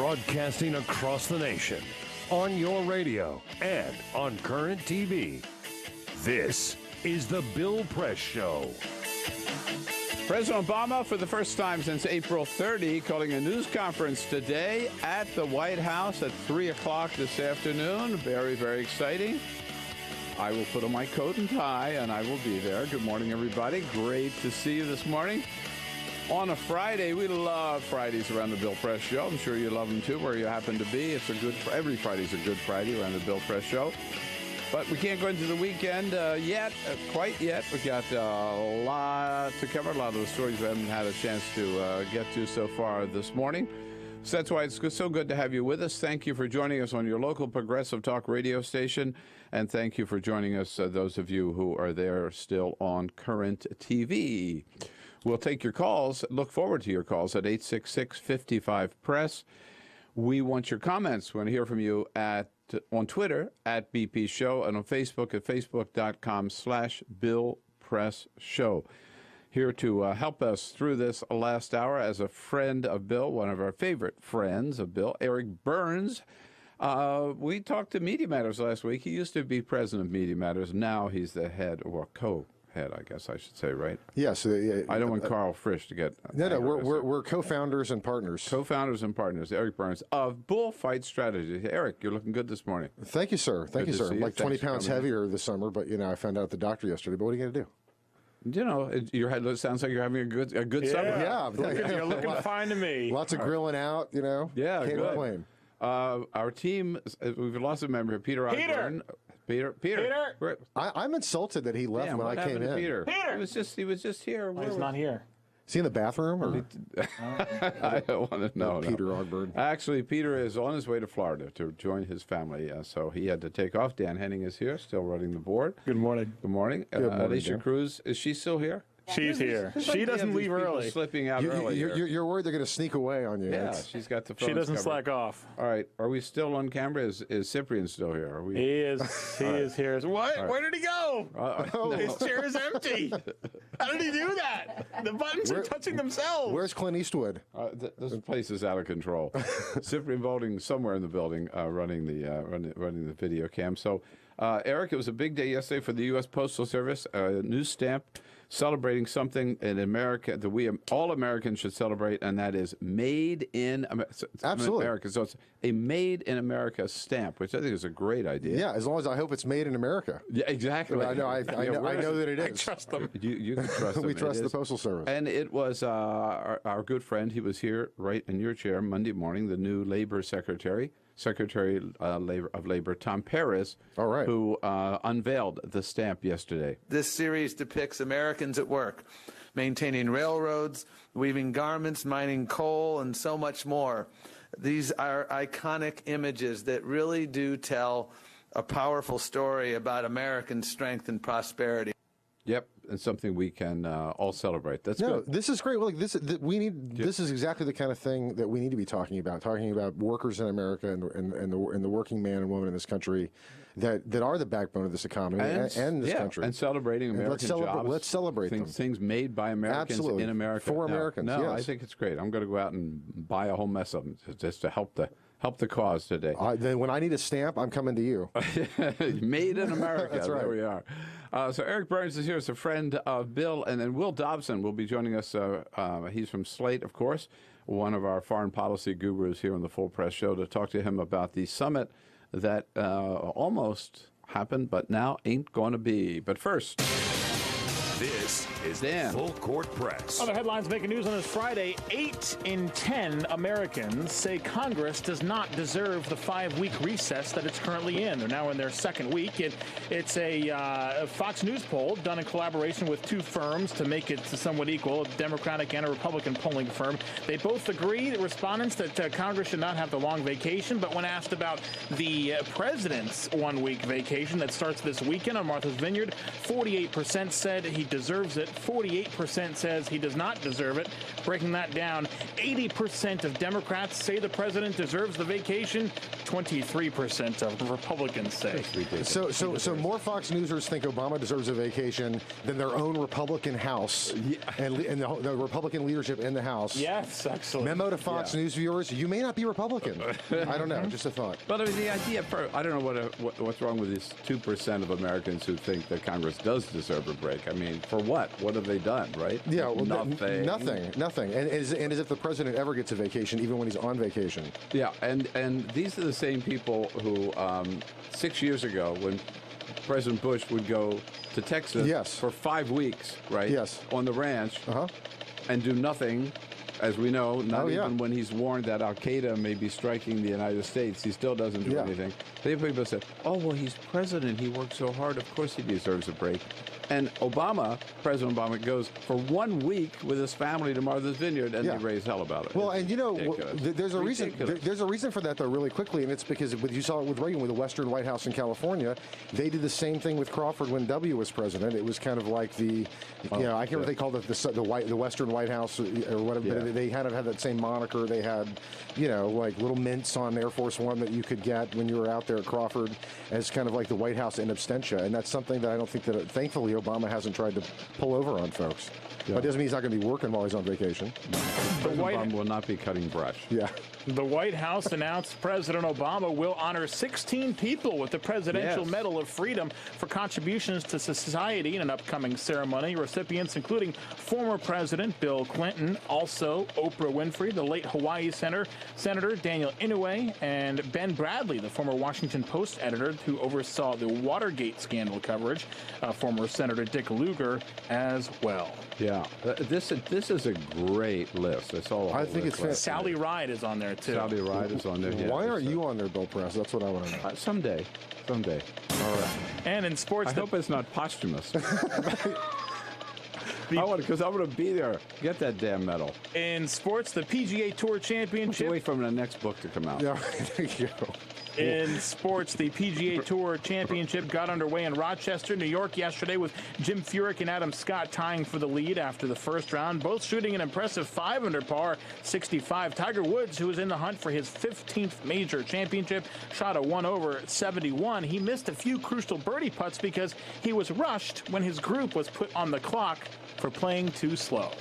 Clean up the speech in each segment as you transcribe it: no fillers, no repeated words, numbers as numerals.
Broadcasting across the nation, on your radio, and on current TV. This is the Bill Press Show. President Obama, for the first time since April 30, calling a news conference today at the White House at 3 o'clock this afternoon. Very, very exciting. I will put on my coat and tie, and I will be there. Good morning, everybody. Great to see you this morning. On a Friday, we love Fridays around the Bill Press Show. I'm sure you love them, too, where you happen to be. Every Friday's a good Friday around the Bill Press Show. But we can't go into the weekend quite yet. We've got a lot to cover, a lot of the stories we haven't had a chance to get to so far this morning. So that's why it's so good to have you with us. Thank you for joining us on your local progressive talk radio station. And thank you for joining us, those of you who are there still on current TV. We'll take your calls. Look forward to your calls at 866-55-PRESS. We want your comments. We want to hear from you on Twitter at BP Show and on Facebook at facebook.com/BillPressShow. Here to help us through this last hour as a friend of Bill, one of our favorite friends of Bill, Eric Burns. We talked to Media Matters last week. He used to be president of Media Matters. Now he's the head, or co-head, I guess I should say, right? Yes. I don't want Carl Frisch to get... No, we're co-founders and partners. Co-founders and partners, Eric Burns of Bullfight Strategy. Eric, you're looking good this morning. Thank you, sir. Thank you, sir. I'm like 20 pounds heavier this summer, but, I found out at the doctor yesterday. But what are you going to do? Your head sounds like you're having a good summer. Yeah. You're looking fine to me. Lots of grilling out, Yeah, Can't good. complain. Our team, we've lost a member here, Peter Ogburn. Peter. I'm insulted that he left when I came in. Peter. He was just here. He's not here. Is he in the bathroom? Or? I don't want to know. Peter Ogburn. Actually, Peter is on his way to Florida to join his family, so he had to take off. Dan Henning is here, still running the board. Good morning. Good morning. Alicia Cruz, is she still here? She's here. She doesn't leave early. Slipping out early. You're worried they're going to sneak away on you. Yeah, she's got the phone. She doesn't covered. slack off. All right. Are we still on camera? Is Cyprian still here? Are we? He is. He is here. What? Right. Where did he go? His chair is empty. How did he do that? The buttons are touching themselves. Where's Clint Eastwood? This place is out of control. Cyprian Bolding somewhere in the building running the video cam. So, Eric, it was a big day yesterday for the U.S. Postal Service. A new stamp celebrating something in America that all Americans should celebrate, and that is Made in Absolutely. America. So it's a Made in America stamp, which I think is a great idea. Yeah, as long as I hope it's made in America. Yeah, exactly. I know that it is. I trust them. You can trust them. We trust the Postal Service. And it was our good friend. He was here right in your chair Monday morning, the new Labor Secretary of Labor, Tom Perez, who unveiled the stamp yesterday. This series depicts Americans at work, maintaining railroads, weaving garments, mining coal, and so much more. These are iconic images that really do tell a powerful story about American strength and prosperity. Yep, and something we can all celebrate. That's good. This is great. Well, this is exactly the kind of thing that we need to be talking about workers in America and the working man and woman in this country that are the backbone of this economy and this country. And celebrating American jobs. Let's celebrate them. Things made by Americans in America. For Americans, No, yes. I think it's great. I'm going to go out and buy a whole mess of them just to help the cause today. Then when I need a stamp, I'm coming to you. Made in America. That's right. There we are. So Eric Burns is here as a friend of Bill, and then Will Dobson will be joining us. He's from Slate, of course, one of our foreign policy gurus here on the Full Press Show, to talk to him about the summit that almost happened, but now ain't going to be. But first... This is Dan. Full Court Press. Other headlines making news on this Friday. 8 in 10 Americans say Congress does not deserve the 5-week recess that it's currently in. They're now in their second week. It's a Fox News poll done in collaboration with two firms to make it somewhat equal, a Democratic and a Republican polling firm. They both agree, the respondents, that Congress should not have the long vacation. But when asked about the president's 1-week vacation that starts this weekend on Martha's Vineyard, 48% said he deserves it. 48% says he does not deserve it. Breaking that down, 80% of Democrats say the president deserves the vacation. 23% of Republicans say. So more Fox Newsers think Obama deserves a vacation than their own Republican House and the Republican leadership in the House. Yes, excellent. Memo to Fox News viewers: you may not be Republican. I don't know, just a thought. But I mean, the idea, I don't know what's wrong with these 2% of Americans who think that Congress does deserve a break. I mean, for what? What have they done, right? Yeah, well, nothing. Nothing. And as if the president ever gets a vacation, even when he's on vacation. Yeah, and these are the same people who 6 years ago, when President Bush would go to Texas for 5 weeks, right? Yes. On the ranch and do nothing. As we know, not even when he's warned that Al-Qaeda may be striking the United States, he still doesn't do anything. People say, oh, well, he's president. He worked so hard. Of course he deserves a break. And President Obama, goes for 1 week with his family to Martha's Vineyard, and they raise hell about it. Well, and you know, there's a reason. There's a reason for that, though, really quickly, and it's because you saw it with Reagan, with the Western White House in California. They did the same thing with Crawford when W was president. It was kind of like I can't remember what they called it, the Western White House or whatever. But they kind of had that same moniker. They had, like little mints on Air Force One that you could get when you were out there at Crawford, as kind of like the White House in absentia, and that's something that I don't think that, thankfully, Obama hasn't tried to pull over on folks. But it doesn't mean he's not going to be working while he's on vacation. Obama will not be cutting brush. Yeah. The White House announced President Obama will honor 16 people with the Presidential Medal of Freedom for contributions to society in an upcoming ceremony. Recipients including former President Bill Clinton, also Oprah Winfrey, the late Hawaii Senator Daniel Inouye, and Ben Bradley, the former Washington Post editor who oversaw the Watergate scandal coverage, former Senator Dick Lugar as well. Yeah, this is a great list. That's all. I think it's fantastic. Sally Ride is on there too. Sally Ride is on there. Yeah, why aren't you on there, Bill Press? That's what I want to know. Someday. All right. And in sports, I hope it's not posthumous. Because I'm going to be there. Get that damn medal. In sports, the PGA Tour Championship. Wait for the next book to come out. Yeah, there you go. In sports, the PGA Tour Championship got underway in Rochester, New York yesterday with Jim Furyk and Adam Scott tying for the lead after the first round, both shooting an impressive 5 under par 65. Tiger Woods, who was in the hunt for his 15th major championship, shot a 1 over 71. He missed a few crucial birdie putts because he was rushed when his group was put on the clock for playing too slow.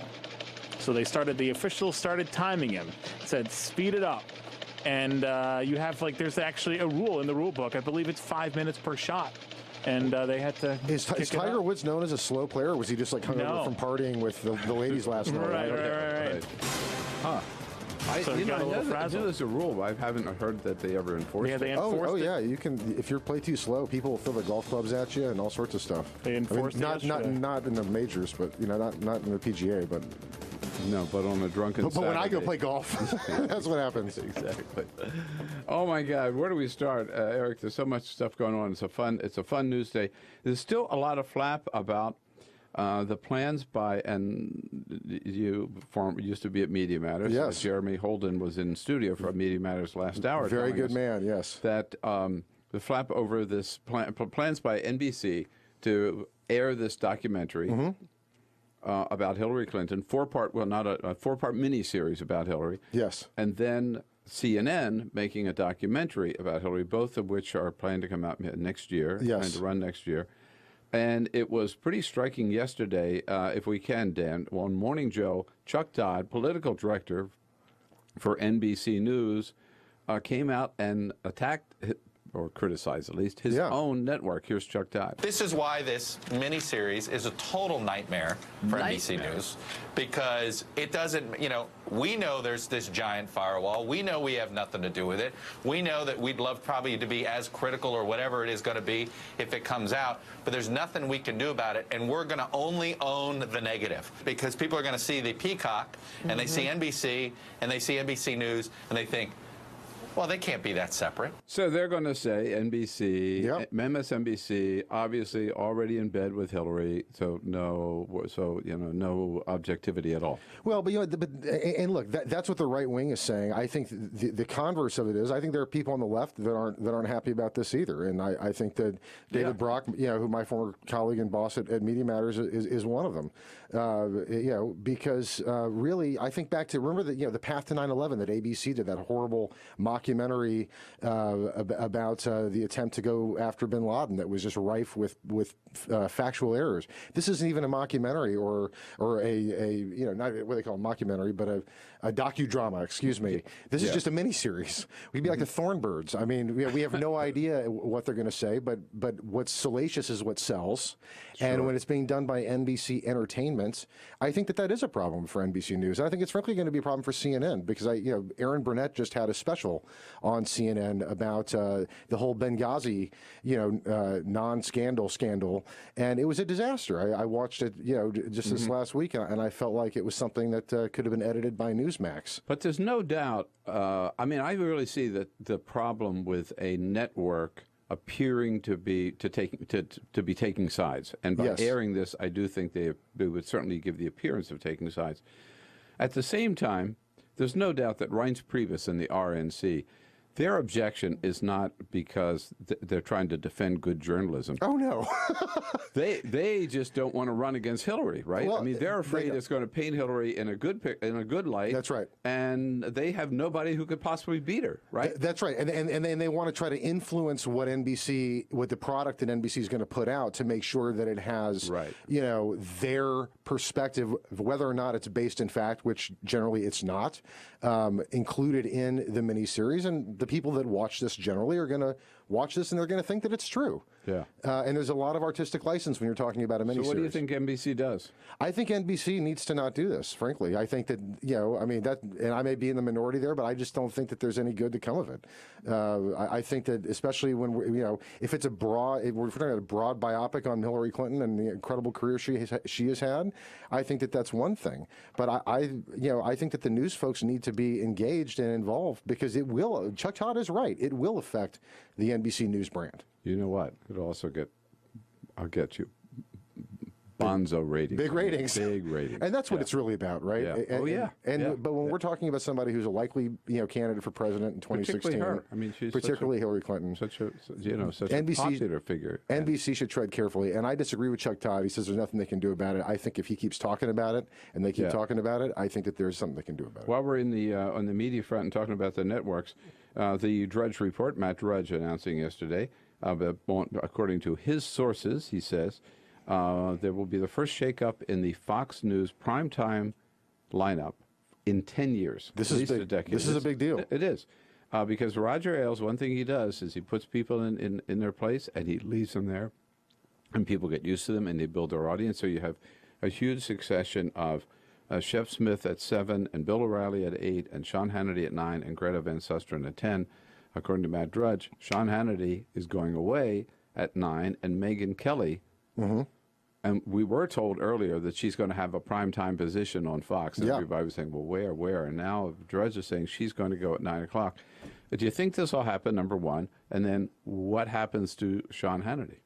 So the officials started timing him, said speed it up. And you have, there's actually a rule in the rule book. I believe it's 5 minutes per shot. And they had to. Is Tiger Woods known as a slow player, or was he just hungover from partying with the ladies last night? Right. Huh. I know there's a rule, but I haven't heard that they ever enforced it. They enforced it. Yeah, you can. If you play too slow, people will throw the golf clubs at you and all sorts of stuff. They enforced it. Not in the majors, but not in the PGA, but. No, but on a drunken But when I go play golf, that's what happens. Exactly. Oh my God, where do we start, Eric? There's so much stuff going on. It's a fun news day. There's still a lot of flap about the plans by, and you used to be at Media Matters. Yes. Jeremy Holden was in studio for Media Matters last hour. Very good man. Yes. That the flap over this plans by NBC to air this documentary. About Hillary Clinton, four-part miniseries about Hillary. Yes. And then CNN making a documentary about Hillary, both of which are planned to come out next year. Yes. Planned to run next year. And it was pretty striking yesterday, if we can, Dan, on Morning Joe, Chuck Todd, political director for NBC News, came out and attacked, or criticized at least, his own network. Here's Chuck Todd. This is why this miniseries is a total nightmare for NBC News, because it doesn't, we know there's this giant firewall. We know we have nothing to do with it. We know that we'd love probably to be as critical or whatever it is going to be if it comes out, but there's nothing we can do about it, and we're going to only own the negative, because people are going to see the peacock, and they see NBC, and they see NBC News, and they think, Well, they can't be that separate. So they're going to say NBC, MSNBC, obviously already in bed with Hillary, so no objectivity at all. Well, but and look, that's what the right wing is saying. I think the converse of it is, I think there are people on the left that aren't happy about this either, and I think that David Brock, who my former colleague and boss at Media Matters is one of them. Because really, I think back to remember the Path to 9/11 that ABC did, that horrible mockumentary about the attempt to go after bin Laden that was just rife with factual errors. This isn't even a mockumentary or a not what they call a mockumentary, but a docudrama. Excuse me. This is just a miniseries. We'd be like the Thornbirds. I mean, we have no idea what they're going to say, but what's salacious is what sells. Sure. And when it's being done by NBC Entertainment, I think that is a problem for NBC News. And I think it's frankly going to be a problem for CNN because Aaron Burnett just had a special on CNN about the whole Benghazi, non-scandal scandal, and it was a disaster. I watched it, just this last week, and I felt like it was something that could have been edited by Newsmax. But there's no doubt. I really see that the problem with a network appearing to be taking sides, and by airing this, I do think they would certainly give the appearance of taking sides. At the same time, there's no doubt that Reince Priebus and the RNC, their objection is not because they're trying to defend good journalism. Oh, no. They just don't want to run against Hillary, right? Well, they're afraid it's going to paint Hillary in a good light. That's right. And they have nobody who could possibly beat her, right? That's right. And they want to try to influence what the product that NBC is going to put out to make sure that it has, their perspective, whether or not it's based in fact, which generally it's not, included in the miniseries. And the people that watch this generally are going to watch this and they're going to think that it's true. Yeah. And there's a lot of artistic license when you're talking about a miniseries. So what do you think NBC does? I think NBC needs to not do this, frankly. I think that, and I may be in the minority there, but I just don't think that there's any good to come of it. I think that especially when, if it's if we're talking about a broad biopic on Hillary Clinton and the incredible career she has had, I think that that's one thing. But I think that the news folks need to be engaged and involved because it will, Chuck Todd is right, it will affect the NBC News brand. You know what? It'll also I'll get you bonzo ratings. Big ratings. Big ratings. And that's what it's really about, right? Yeah. But when we're talking about somebody who's a likely, candidate for president in 2016, particularly her. I mean, she's particularly Hillary Clinton, such a popular figure. NBC should tread carefully. And I disagree with Chuck Todd. He says there's nothing they can do about it. I think if he keeps talking about it and they keep talking about it, I think that there's something they can do about it. While we're in the on the media front and talking about the networks, the Drudge Report, Matt Drudge announcing yesterday, according to his sources, he says, there will be the first shakeup in the Fox News primetime lineup in 10 years. This is big. This is a big deal. It is. Because Roger Ailes, one thing he does is he puts people in their place and he leaves them there, and people get used to them and they build their audience. So you have a huge succession of Shep Smith at 7 and Bill O'Reilly at 8 and Sean Hannity at 9 and Greta Van Susteren at 10. According to Matt Drudge, Sean Hannity is going away at 9 and Megyn Kelly. Mm-hmm. And we were told earlier that she's going to have a primetime position on Fox. And everybody was saying, well, where? And now Drudge is saying she's going to go at 9 o'clock. Do you think this will happen, number one? And then what happens to Sean Hannity?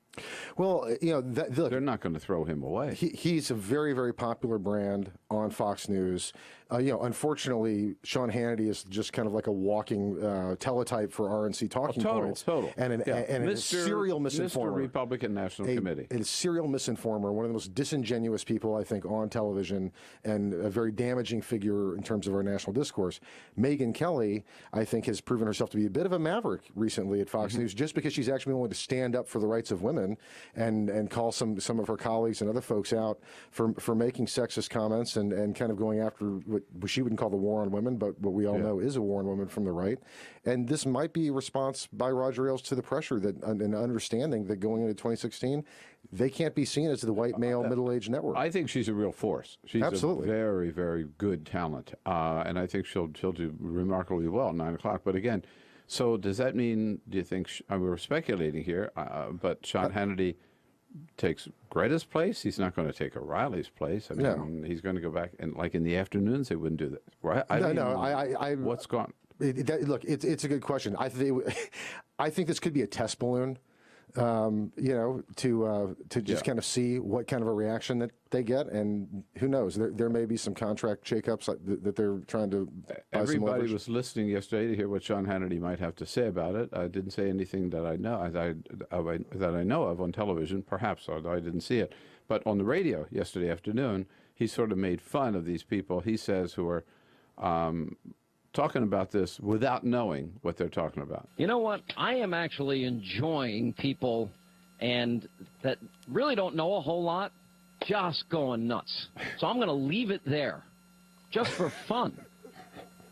Well, look, they're not going to throw him away. He's a very, very popular brand on Fox News. Unfortunately, Sean Hannity is just kind of like a walking teletype for RNC talking points. Total. And a serial misinformer. Mr. Republican National Committee. A serial misinformer, one of the most disingenuous people, I think, on television, and a very damaging figure in terms of our national discourse. Megyn Kelly, I think, has proven herself to be a bit of a maverick recently at Fox News, just because she's actually willing to stand up for the rights of women and call some of her colleagues and other folks out for making sexist comments and kind of going after what she wouldn't call the war on women, but what we all know is a war on women from the right. And this might be a response by Roger Ailes to the pressure that and understanding that going into 2016, they can't be seen as the white male middle-aged network. I think she's a real force. She's Absolutely. a very, very good talent, and I think she'll do remarkably well at 9 o'clock. But again, so does that mean? Do you think we're speculating here? But Sean Hannity takes Greta's place. He's not going to take O'Reilly's place. I mean, he's going to go back and like in the afternoons they wouldn't do that. Right? What's gone? Look, it's a good question. I think this could be a test balloon. To just kind of see what kind of a reaction that they get, and who knows, there may be some contract shakeups that they're trying to. Everybody was listening yesterday to hear what Sean Hannity might have to say about it. I didn't say anything that I know of on television, perhaps, although I didn't see it. But on the radio yesterday afternoon, he sort of made fun of these people. He says who are talking about this without knowing what they're talking about. You know what? I am actually enjoying people and that really don't know a whole lot just going nuts. So I'm going to leave it there just for fun.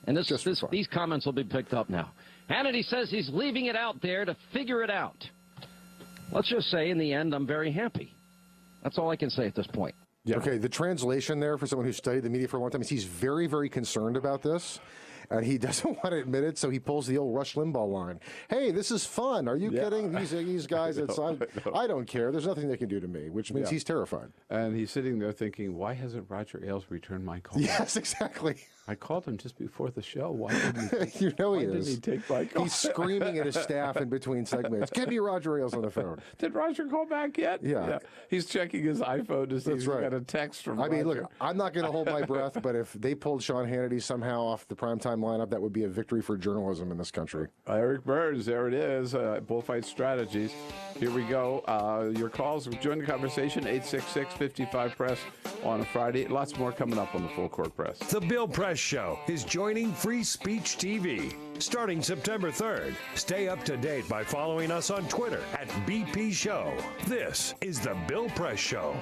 And these comments will be picked up now. Hannity says he's leaving it out there to figure it out. Let's just say in the end, I'm very happy. That's all I can say at this point. Yeah. Okay, the translation there for someone who studied the media for a long time is he's very, very concerned about this. And he doesn't want to admit it, so he pulls the old Rush Limbaugh line. Hey, this is fun. Are you kidding? These guys outside, I don't care. There's nothing they can do to me, which means he's terrified. And he's sitting there thinking, why hasn't Roger Ailes returned my call? Yes, exactly. I called him just before the show. Why didn't he? Didn't he take my call? He's screaming at his staff in between segments. Get me Roger Ailes on the phone. Did Roger call back yet? Yeah. He's checking his iPhone to see if he's got a text from Roger. Look, I'm not going to hold my breath, but if they pulled Sean Hannity somehow off the primetime lineup, that would be a victory for journalism in this country. Eric Burns, there it is. Bullfight Strategies. Here we go. Your calls, join the conversation, 866-55-PRESS on a Friday. Lots more coming up on the Full Court Press. The Bill Press Show is joining Free Speech TV starting September 3rd. Stay up to date by following us on Twitter at BP Show. This is The Bill Press Show.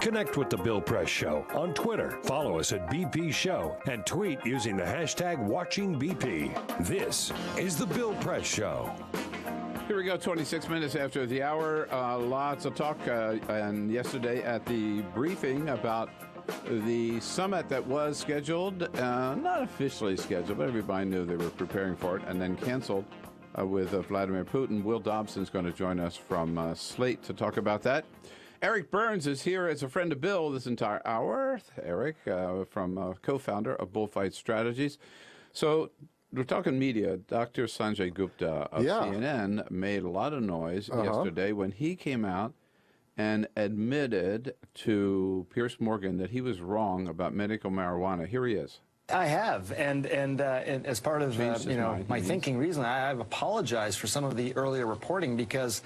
Connect with The Bill Press Show on Twitter. Follow us at BP Show and tweet using the hashtag WatchingBP. This is The Bill Press Show. Here we go, 26 minutes after the hour. Lots of talk and yesterday at the briefing about the summit that was scheduled, not officially scheduled, but everybody knew they were preparing for it, and then canceled with Vladimir Putin. Will Dobson is going to join us from Slate to talk about that. Eric Burns is here as a friend of Bill this entire hour. Eric, from co-founder of Bullfight Strategies. So we're talking media. Dr. Sanjay Gupta of CNN made a lot of noise yesterday when he came out and admitted to Piers Morgan that he was wrong about medical marijuana. Here he is. I have, and as part of my thinking recently, I've apologized for some of the earlier reporting because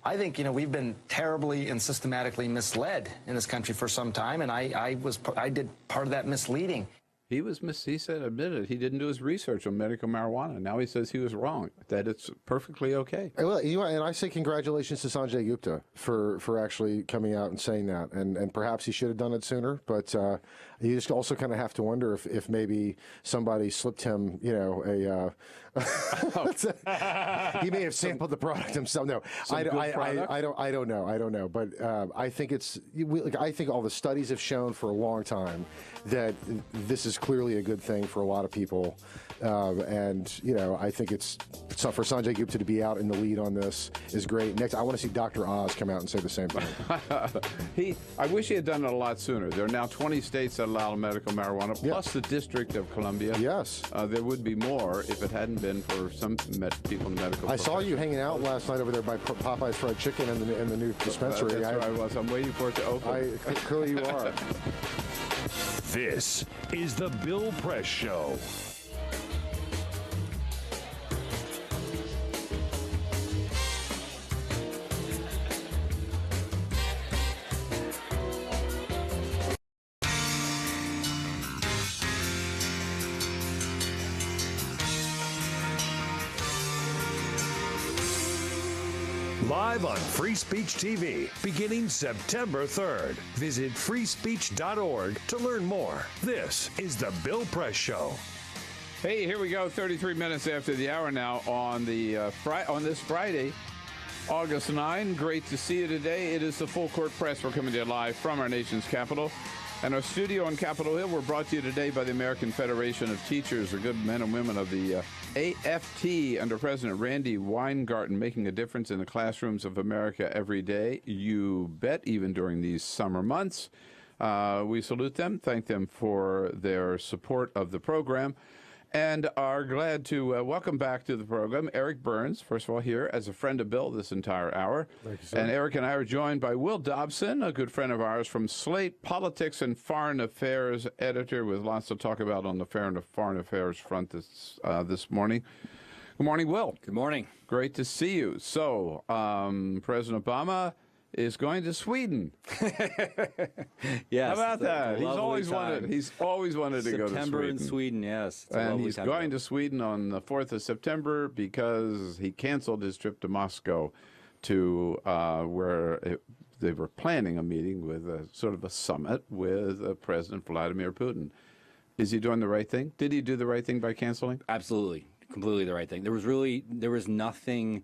I think we've been terribly and systematically misled in this country for some time, and I did part of that misleading. He said, admitted he didn't do his research on medical marijuana. Now he says he was wrong, that it's perfectly okay. Well, and I say congratulations to Sanjay Gupta for actually coming out and saying that. And perhaps he should have done it sooner, but you just also kind of have to wonder if maybe somebody slipped him, he may have sampled the product himself. No, I don't know. But I think I think all the studies have shown for a long time that this is clearly a good thing for a lot of people. And I think it's for Sanjay Gupta to be out in the lead on this is great. Next, I want to see Dr. Oz come out and say the same thing. I wish he had done it a lot sooner. There are now 20 states that allow medical marijuana, plus the District of Columbia. Yes. There would be more if it hadn't been for some people in the medical I saw you hanging out last night over there by Popeye's Fried Chicken in the new dispensary. That's where I was. I'm waiting for it to open. Clearly you are. This is The Bill Press Show. Live on Free Speech TV, beginning September 3rd. Visit freespeech.org to learn more. This is The Bill Press Show. Hey, here we go, 33 minutes after the hour now on the on this Friday, August 9. Great to see you today. It is the Full Court Press. We're coming to you live from our nation's capital. And our studio on Capitol Hill, we're brought to you today by the American Federation of Teachers, the good men and women of the AFT under President Randy Weingarten, making a difference in the classrooms of America every day. You bet, even during these summer months. We salute them, thank them for their support of the program, and are glad to welcome back to the program Eric Burns, first of all, here as a friend of Bill this entire hour. Thank you, sir. And Eric and I are joined by Will Dobson, a good friend of ours from Slate, politics and foreign affairs editor, with lots to talk about on the foreign affairs front this morning. Good morning, Will. Good morning. Great to see you. So, President Obama is going to Sweden. Yes. How about that? He's always wanted to go to Sweden. September in Sweden, yes. And he's going to Sweden on the 4th of September because he canceled his trip to Moscow to where they were planning a meeting with sort of a summit with President Vladimir Putin. Is he doing the right thing? Did he do the right thing by canceling? Absolutely. Completely the right thing. There was nothing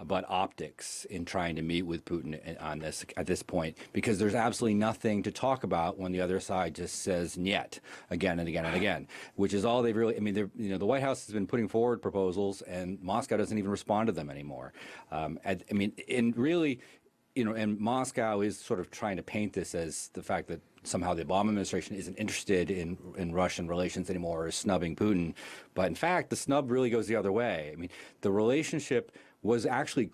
but optics in trying to meet with Putin on this at this point, because there's absolutely nothing to talk about when the other side just says "niet" again and again and again, which is all they've really. I mean, the White House has been putting forward proposals, and Moscow doesn't even respond to them anymore. And Moscow is sort of trying to paint this as the fact that somehow the Obama administration isn't interested in Russian relations anymore, or is snubbing Putin. But in fact, the snub really goes the other way. I mean, the relationship was actually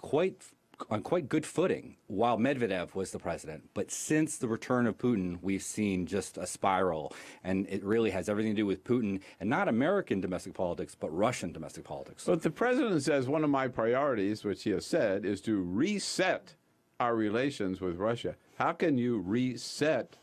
on quite good footing while Medvedev was the president. But since the return of Putin, we've seen just a spiral. And it really has everything to do with Putin, and not American domestic politics, but Russian domestic politics. But the president says one of my priorities, which he has said, is to reset our relations with Russia. How can you reset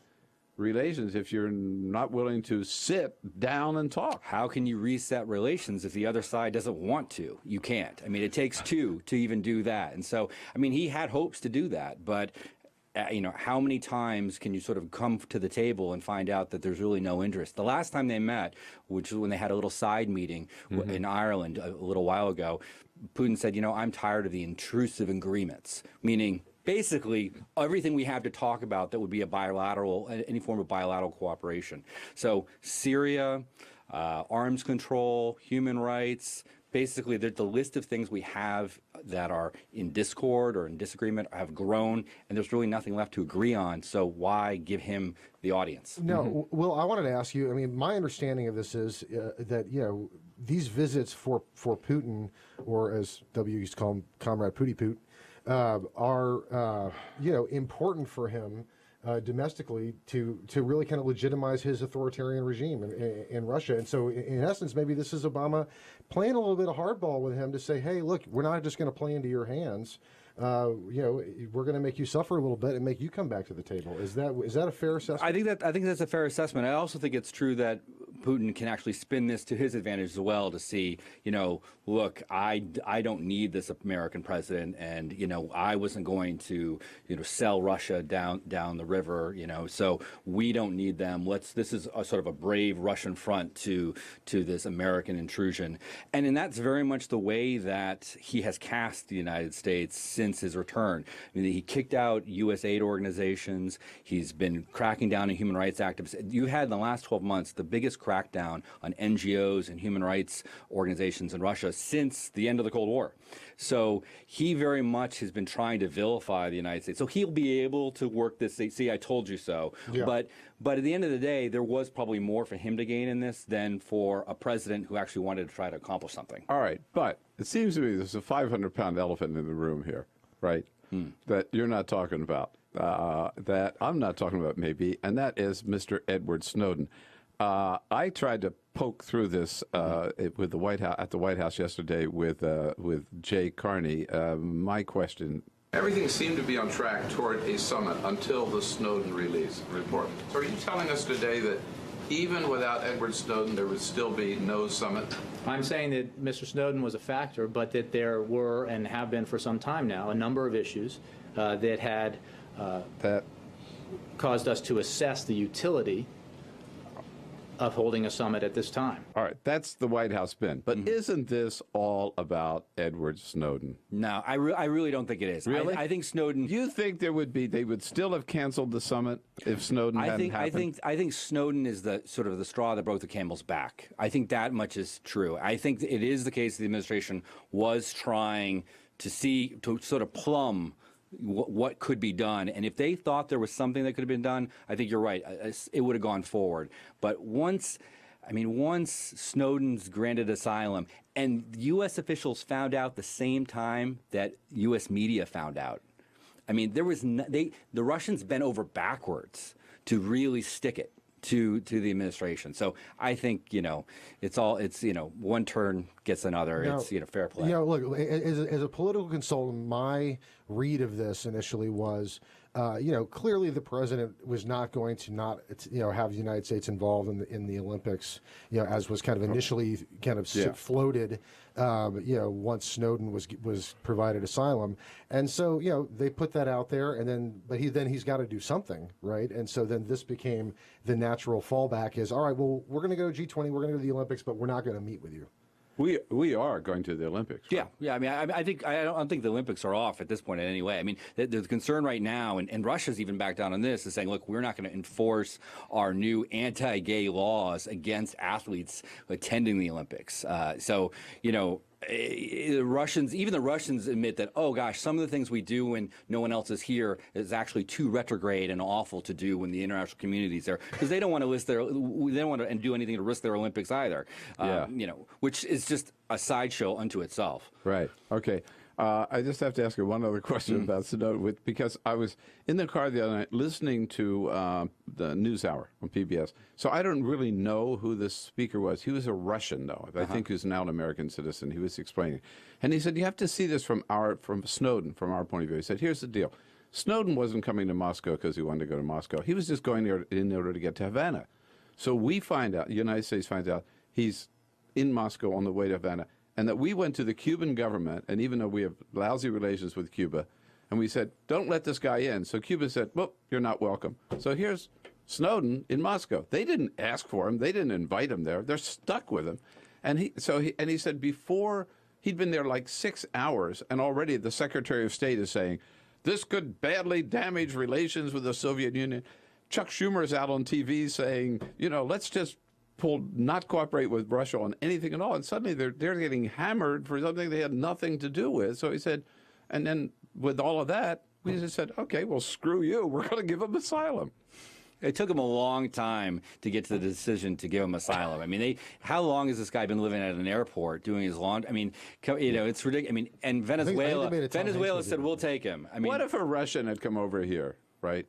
relations if you're not willing to sit down and talk? How can you reset relations if the other side doesn't want to? You can't. I mean, it takes two to even do that. And so, I mean, he had hopes to do that, but how many times can you sort of come to the table and find out that there's really no interest? The last time they met, which was when they had a little side meeting in Ireland a little while ago, Putin said, I'm tired of the intrusive agreements, meaning basically everything we have to talk about that would be any form of bilateral cooperation. So Syria, arms control, human rights, basically the list of things we have that are in discord or in disagreement have grown, and there's really nothing left to agree on. So why give him the audience? No, Will, I wanted to ask you, I mean, my understanding of this is that, these visits for Putin, or as W used to call him, Comrade Pooty Poot, are important for him domestically to really kind of legitimize his authoritarian regime in Russia. And so, in essence, maybe this is Obama playing a little bit of hardball with him to say, hey, look, we're not just going to play into your hands. We're going to make you suffer a little bit and make you come back to the table. Is that a fair assessment? I think that's a fair assessment. I also think it's true that Putin can actually spin this to his advantage as well, to see, look, I don't need this American president, and I wasn't going to sell Russia down the river, so we don't need them. This is a sort of a brave Russian front to this American intrusion, and that's very much the way that he has cast the United States since his return. I mean, he kicked out U.S. aid organizations. He's been cracking down on human rights activists. You had in the last 12 months the biggest crackdown on NGOs and human rights organizations in Russia since the end of the Cold War. So he very much has been trying to vilify the United States. So he'll be able to work this, see, I told you so. Yeah. But at the end of the day, there was probably more for him to gain in this than for a president who actually wanted to try to accomplish something. All right, but it seems to me there's a 500-pound elephant in the room here, right, that you're not talking about, that I'm not talking about maybe, and that is Mr. Edward Snowden. I tried to poke through this with the White House at the White House yesterday with Jay Carney. My question: everything seemed to be on track toward a summit until the Snowden release report. So are you telling us today that even without Edward Snowden, there would still be no summit? I'm saying that Mr. Snowden was a factor, but that there were, and have been for some time now, a number of issues that had caused us to assess the utility of holding a summit at this time. All right, that's the White House spin. But isn't this all about Edward Snowden? No, I really don't think it is. Really? I think Snowden. You think they would still have canceled the summit if Snowden hadn't happened? I think Snowden is the sort of the straw that broke the camel's back. I think that much is true. I think it is the case the administration was trying to sort of plumb what could be done, and if they thought there was something that could have been done, I think you're right. It would have gone forward. But once Snowden's granted asylum, and U.S. officials found out the same time that U.S. media found out, I mean, the Russians bent over backwards to really stick it to the administration. So I think, it's one turn gets another. Now, it's, fair play. Look, as a political consultant, my read of this initially was, clearly the president was not going to have the United States involved in the Olympics, as was kind of initially floated, once Snowden was provided asylum. And so, they put that out there, and then he's got to do something, right? And so then this became the natural fallback is, all right, well, we're going to go to G20, we're going to go to the Olympics, but we're not going to meet with you. We are going to the Olympics. Right? Yeah. I mean, I don't think the Olympics are off at this point in any way. I mean, the concern right now, and Russia's even backed down on this, is saying, look, we're not going to enforce our new anti-gay laws against athletes attending the Olympics. The Russians admit that, oh gosh, some of the things we do when no one else is here is actually too retrograde and awful to do when the international community is there, because they don't want to do anything to risk their Olympics either. Which is just a sideshow unto itself. Right. Okay. I just have to ask you one other question about Snowden, because I was in the car the other night listening to the NewsHour on PBS. So I don't really know who the speaker was. He was a Russian, though. I think he was now an American citizen. He was explaining. And he said, you have to see this from Snowden, from our point of view. He said, here's the deal. Snowden wasn't coming to Moscow because he wanted to go to Moscow. He was just going there in order to get to Havana. So we find out, the United States finds out, he's in Moscow on the way to Havana. And that we went to the Cuban government, and even though we have lousy relations with Cuba, and we said, don't let this guy in. So Cuba said, well, you're not welcome. So here's Snowden in Moscow. They didn't ask for him. They didn't invite him there. They're stuck with him. And he said before, he'd been there like 6 hours, and already the Secretary of State is saying, this could badly damage relations with the Soviet Union. Chuck Schumer is out on TV saying, let's just not cooperate with Russia on anything at all, and suddenly they're getting hammered for something they had nothing to do with. So he said, and then with all of that, we just said, okay, well, screw you. We're going to give them asylum. It took him a long time to get to the decision to give him asylum. I mean, how long has this guy been living at an airport doing his laundry? I mean, it's ridiculous. I mean, and Venezuela said, we'll take him. I mean, what if a Russian had come over here? Right.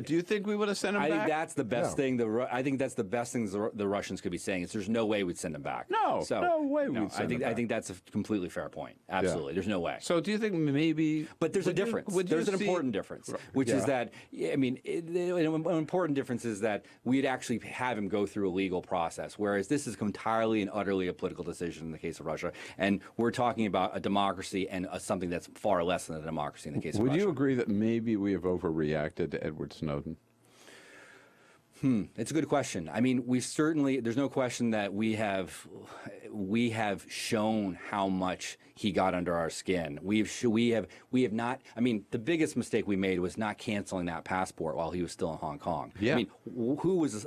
Do you think we would have sent him back? I think that's the best thing. I think that's the best thing the Russians could be saying is there's no way we'd send him back. No way we'd send him back. I think that's a completely fair point. Absolutely. Yeah. There's no way. So do you think maybe... But there's a difference. There's an important difference, which is that, I mean, an important difference is that we'd actually have him go through a legal process, whereas this is entirely and utterly a political decision in the case of Russia. And we're talking about a democracy and something that's far less than a democracy in the case of Russia. Would you agree that maybe we have overreacted to Edward Snowden? It's a good question. I mean, there's no question that we have shown how much he got under our skin. We have not. I mean, the biggest mistake we made was not canceling that passport while he was still in Hong Kong. Yeah. I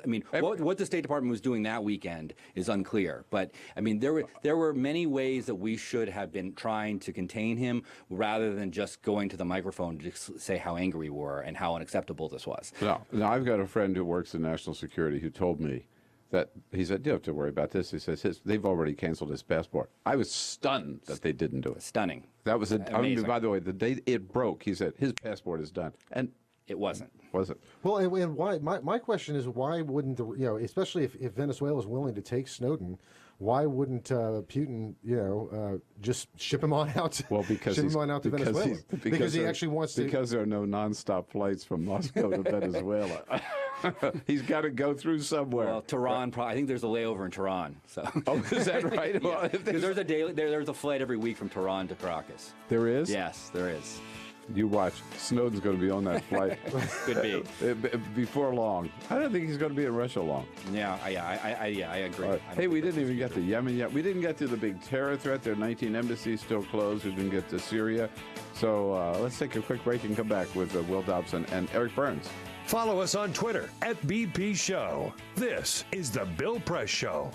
mean, what the State Department was doing that weekend is unclear. But I mean, there were many ways that we should have been trying to contain him rather than just going to the microphone to say how angry we were and how unacceptable this was. Now I've got a friend who works in national security who told me that he said, you don't have to worry about this. He says they've already canceled his passport. I was stunned that they didn't do it. Stunning. That was amazing. I mean, by the way, the day it broke, he said his passport is done, and it wasn't. Was it? Well, and why? My question is, why wouldn't especially if Venezuela is willing to take Snowden, why wouldn't Putin, just ship him on out? Because ship him on out to Venezuela because he actually wants to. Because there are no nonstop flights from Moscow to Venezuela. He's got to go through somewhere. Well, Tehran. I think there's a layover in Tehran. So. Oh, is that right? Yeah. Well, there's a flight every week from Tehran to Caracas. There is? Yes, there is. You watch. Snowden's going to be on that flight. Could be. Before long. I don't think he's going to be in Russia long. Yeah, I agree. Right. Hey, we didn't even get to Yemen yet. We didn't get to the big terror threat. There are 19 embassies still closed. We didn't get to Syria. So let's take a quick break and come back with Will Dobson and Eric Burns. Follow us on Twitter @BP Show. This is the Bill Press Show.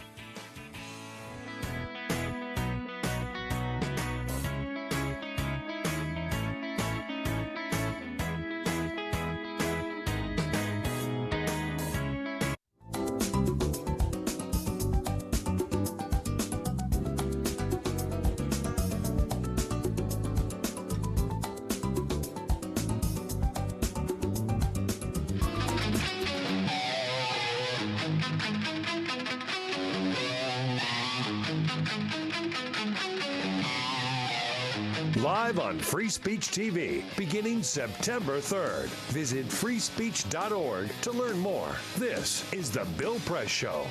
Live on Free Speech TV, beginning September 3rd. Visit freespeech.org to learn more. This is the Bill Press Show.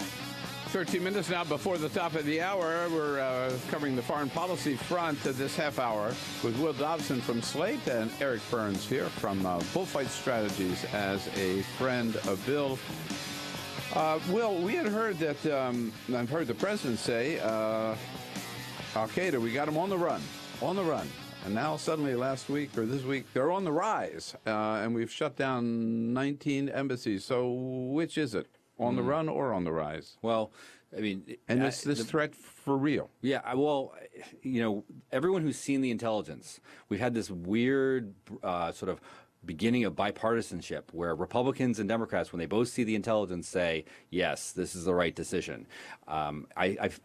13 minutes now before the top of the hour. We're covering the foreign policy front this half hour with Will Dobson from Slate and Eric Burns here from Bullfight Strategies as a friend of Bill. Will, we had heard that, I've heard the president say, Al-Qaeda, we got them on the run. And now suddenly last week or this week, they're on the rise. And we've shut down 19 embassies. So which is it? On the run or on the rise? Well, I mean... And is this threat for real? Yeah, well, you know, everyone who's seen the intelligence, we've had this weird sort of beginning of bipartisanship where Republicans and Democrats, when they both see the intelligence, say, yes, this is the right decision.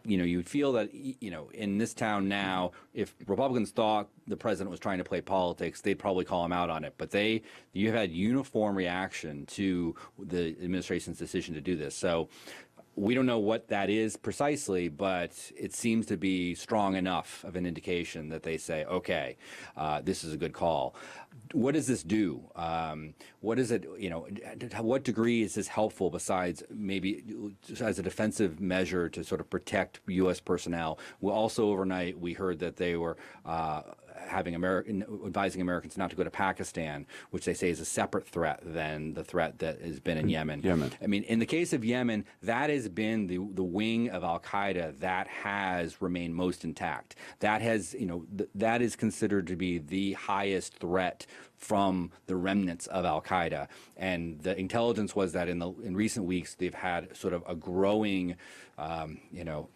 You feel that, you know, in this town now, if Republicans thought the president was trying to play politics, they'd probably call him out on it. But you had uniform reaction to the administration's decision to do this. So we don't know what that is precisely, but it seems to be strong enough of an indication that they say, okay, this is a good call. What does this do? What is it, you know, what degree is this helpful besides maybe as a defensive measure to sort of protect U.S. personnel? Well, also overnight, we heard that they were advising Americans not to go to Pakistan, which they say is a separate threat than the threat that has been in Yemen. I mean, in the case of Yemen, that has been the wing of al-Qaeda that has remained most intact. That has, you know, that is considered to be the highest threat from the remnants of al-Qaeda. And the intelligence was that in recent weeks, they've had sort of a growing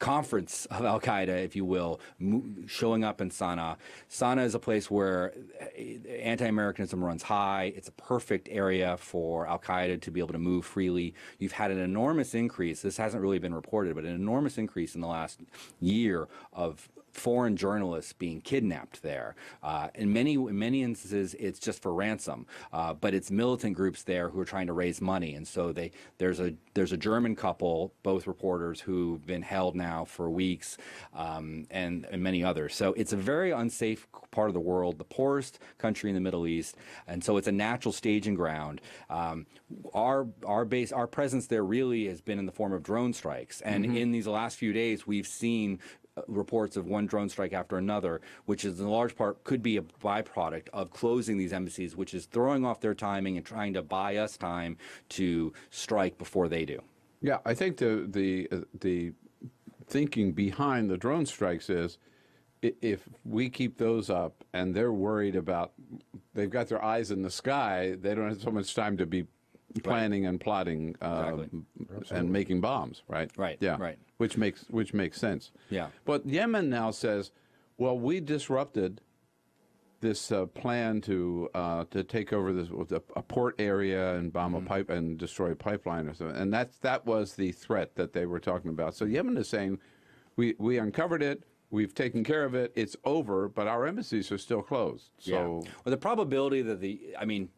conference of al-Qaeda, if you will, showing up in Sana'a. Sana'a is a place where anti-Americanism runs high. It's a perfect area for al-Qaeda to be able to move freely. You've had an enormous increase. This hasn't really been reported, but an enormous increase in the last year of foreign journalists being kidnapped there. In many instances, it's just for ransom, but it's militant groups there who are trying to raise money. And so there's a German couple, both reporters, who've been held now for weeks, and many others. So it's a very unsafe part of the world, the poorest country in the Middle East, and so it's a natural staging ground. Our presence there really has been in the form of drone strikes, and in these last few days, we've seen reports of one drone strike after another, which is in large part could be a byproduct of closing these embassies, which is throwing off their timing and trying to buy us time to strike before they do. Yeah, I think the thinking behind the drone strikes is if we keep those up and they're worried about, they've got their eyes in the sky, they don't have so much time to be planning and plotting and making bombs, right? Right. Yeah. Right. Which makes sense. Yeah. But Yemen now says, well, we disrupted this plan to take over a port area and bomb a pipe and destroy a pipeline or something, and that was the threat that they were talking about. So Yemen is saying, we uncovered it. We've taken care of it. It's over, but our embassies are still closed. So, well, the probability that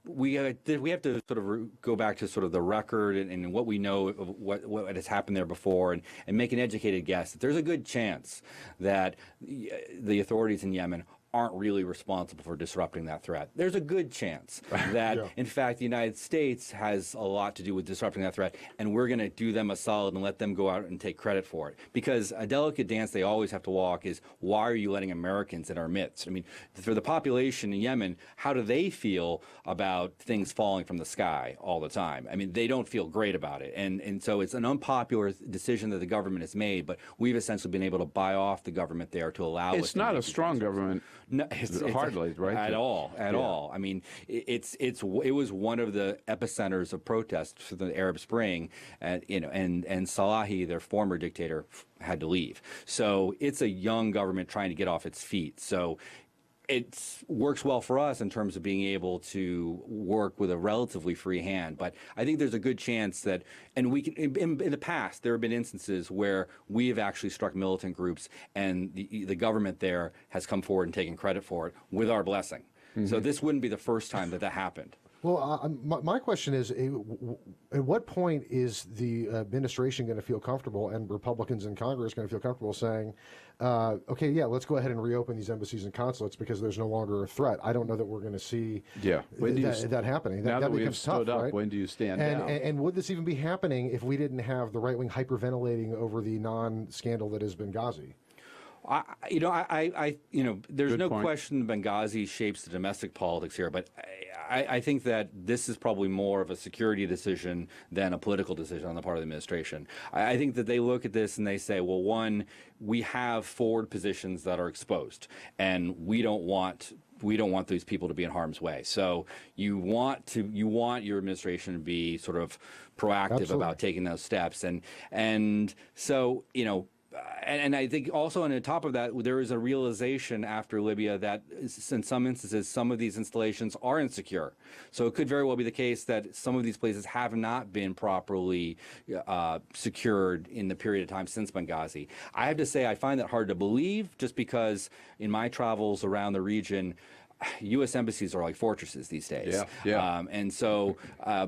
we have to sort of go back to sort of the record and what we know of what has happened there before, and make an educated guess that there's a good chance that the authorities in Yemen aren't really responsible for disrupting that threat. There's a good chance that, in fact, the United States has a lot to do with disrupting that threat, and we're going to do them a solid and let them go out and take credit for it. Because a delicate dance they always have to walk is, why are you letting Americans in our midst? I mean, for the population in Yemen, how do they feel about things falling from the sky all the time? I mean, they don't feel great about it. And so it's an unpopular decision that the government has made, but we've essentially been able to buy off the government there to allow us. It's not a strong government. No, it's hardly, right? At all. I mean, it was one of the epicenters of protests for the Arab Spring, and Salahi, their former dictator, had to leave. So it's a young government trying to get off its feet. So it works well for us in terms of being able to work with a relatively free hand. But I think there's a good chance that, and we can, in the past, there have been instances where we have actually struck militant groups, and the government there has come forward and taken credit for it with our blessing. Mm-hmm. So this wouldn't be the first time that happened. Well, my question is, at what point is the administration going to feel comfortable, and Republicans in Congress going to feel comfortable saying, okay, yeah, let's go ahead and reopen these embassies and consulates because there's no longer a threat? I don't know that we're going to see that happening. Now that becomes we've stood tough, up, right? when do you stand down? And would this even be happening if we didn't have the right wing hyperventilating over the non-scandal that is Benghazi? There's no question Benghazi shapes the domestic politics here, but I think that this is probably more of a security decision than a political decision on the part of the administration. I think that they look at this and they say, well, one, we have forward positions that are exposed, and we don't want these people to be in harm's way. So you want your administration to be sort of proactive about taking those steps, and so And I think also on top of that, there is a realization after Libya that in some instances, some of these installations are insecure. So it could very well be the case that some of these places have not been properly secured in the period of time since Benghazi. I have to say I find that hard to believe, just because in my travels around the region, U.S. embassies are like fortresses these days. And so,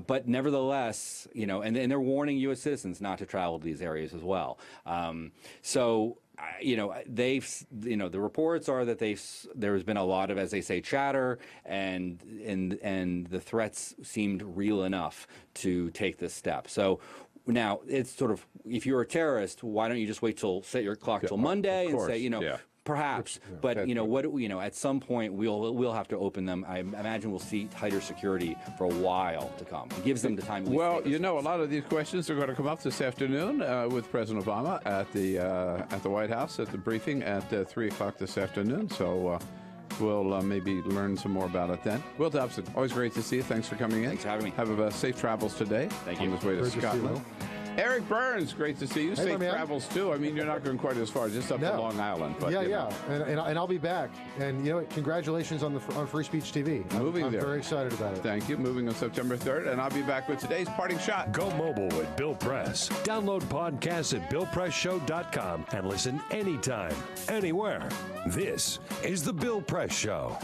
but nevertheless, and they're warning U.S. citizens not to travel to these areas as well. The reports are that there's been a lot of, as they say, chatter, and the threats seemed real enough to take this step. So now it's sort of, if you're a terrorist, why don't you just set your clock till Monday and say, perhaps, but at some point we'll have to open them. I imagine we'll see tighter security for a while to come. It gives them the time. Well, a lot of these questions are going to come up this afternoon with President Obama at the White House at the briefing at 3 o'clock this afternoon. So we'll maybe learn some more about it then. Will Dobson, always great to see you. Thanks for coming in. Thanks for having me. Have safe travels today. Thank you. On his way to Scotland. Eric Burns, great to see you. Hey, Safe travels, too. I mean, you're not going quite as far, just up to Long Island. But, and I'll be back. And, congratulations on Free Speech TV. I'm very excited about it. Thank you. Moving on September 3rd, and I'll be back with today's parting shot. Go mobile with Bill Press. Download podcasts at BillPressShow.com and listen anytime, anywhere. This is The Bill Press Show.